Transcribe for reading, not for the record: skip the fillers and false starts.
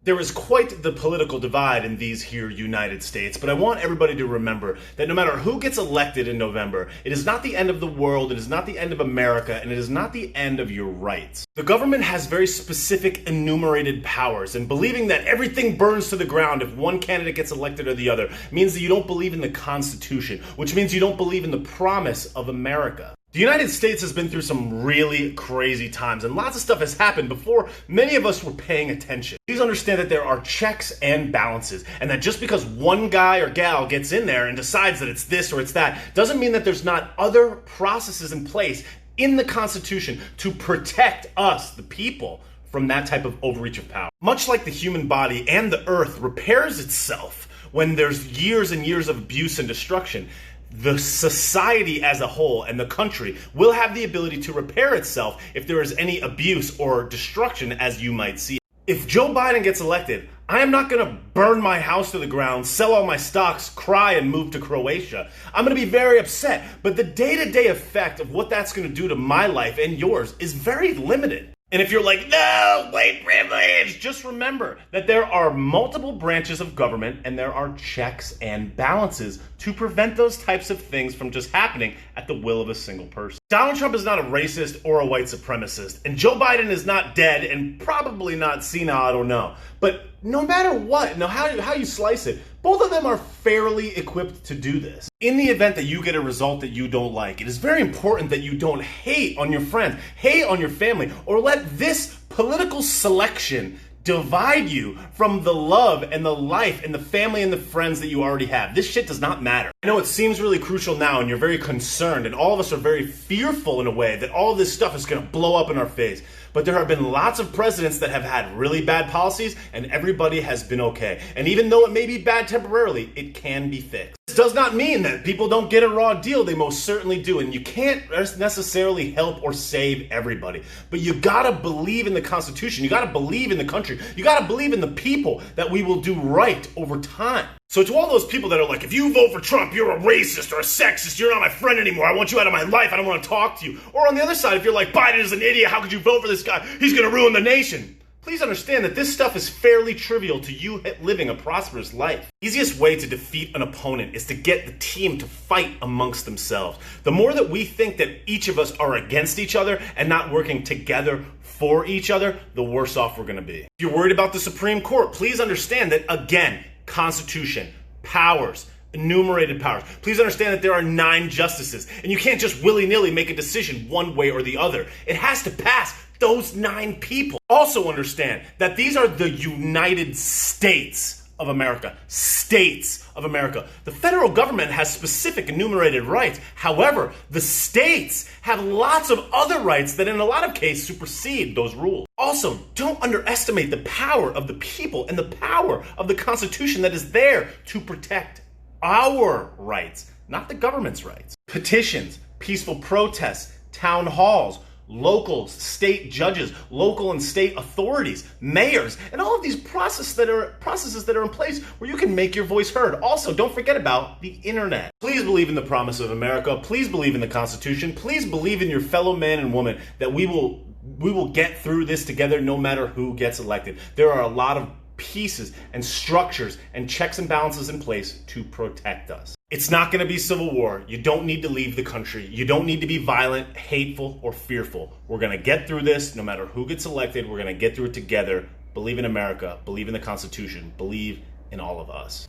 There is quite the political divide in these here United States, but I want everybody to remember that no matter who gets elected in November, it is not the end of the world, it is not the end of America, and it is not the end of your rights. The government has very specific enumerated powers, and believing that everything burns to the ground if one candidate gets elected or the other means that you don't believe in the Constitution, which means you don't believe in the promise of America. The United States has been through some really crazy times, and lots of stuff has happened before many of us were paying attention. Please understand that there are checks and balances, and that just because one guy or gal gets in there and decides that it's this or it's that, doesn't mean that there's not other processes in place in the Constitution to protect us, the people, from that type of overreach of power. Much like the human body and the earth repairs itself when there's years and years of abuse and destruction, the society as a whole and the country will have the ability to repair itself if there is any abuse or destruction, as you might see. If Joe Biden gets elected, I am not going to burn my house to the ground, sell all my stocks, cry, and move to Croatia. I'm going to be very upset, but the day-to-day effect of what that's going to do to my life and yours is very limited. And if you're like, no, white privilege, just remember that there are multiple branches of government and there are checks and balances to prevent those types of things from just happening at the will of a single person. Donald Trump is not a racist or a white supremacist, and Joe Biden is not dead and probably not senile, I don't know. But no matter what, no how you slice it, both of them are fairly equipped to do this. In the event that you get a result that you don't like, it is very important that you don't hate on your friends, hate on your family, or let this political selection divide you from the love and the life and the family and the friends that you already have. This shit does not matter. I know it seems really crucial now and you're very concerned and all of us are very fearful in a way that all this stuff is going to blow up in our face. But there have been lots of presidents that have had really bad policies and everybody has been okay. And even though it may be bad temporarily, it can be fixed. This does not mean that people don't get a raw deal. They most certainly do. And you can't necessarily help or save everybody. But you gotta believe in the Constitution. You gotta believe in the country. You gotta believe in the people that we will do right over time. So to all those people that are like, if you vote for Trump, you're a racist or a sexist, you're not my friend anymore, I want you out of my life, I don't want to talk to you. Or on the other side, if you're like, Biden is an idiot, how could you vote for this guy? He's going to ruin the nation. Please understand that this stuff is fairly trivial to you living a prosperous life. The easiest way to defeat an opponent is to get the team to fight amongst themselves. The more that we think that each of us are against each other and not working together for each other, the worse off we're going to be. If you're worried about the Supreme Court, please understand that, again, Constitution, powers, enumerated powers. Please understand that there are 9 justices, and you can't just willy-nilly make a decision one way or the other. It has to pass those 9 people. Also understand that these are the United States of America. States of America. The federal government has specific enumerated rights. However, the states have lots of other rights that in a lot of cases supersede those rules. Also, don't underestimate the power of the people and the power of the Constitution that is there to protect our rights, not the government's rights. Petitions, peaceful protests, town halls, local, state judges, local and state authorities, mayors, and all of these processes that are in place where you can make your voice heard. Also, don't forget about the internet. Please believe in the promise of America. Please believe in the Constitution. Please believe in your fellow man and woman that we will get through this together no matter who gets elected. There are a lot of pieces and structures and checks and balances in place to protect us. It's not going to be civil war. You don't need to leave the country. You don't need to be violent, hateful, or fearful. We're going to get through this no matter who gets elected. We're going to get through it together. Believe in America. Believe in the Constitution. Believe in all of us.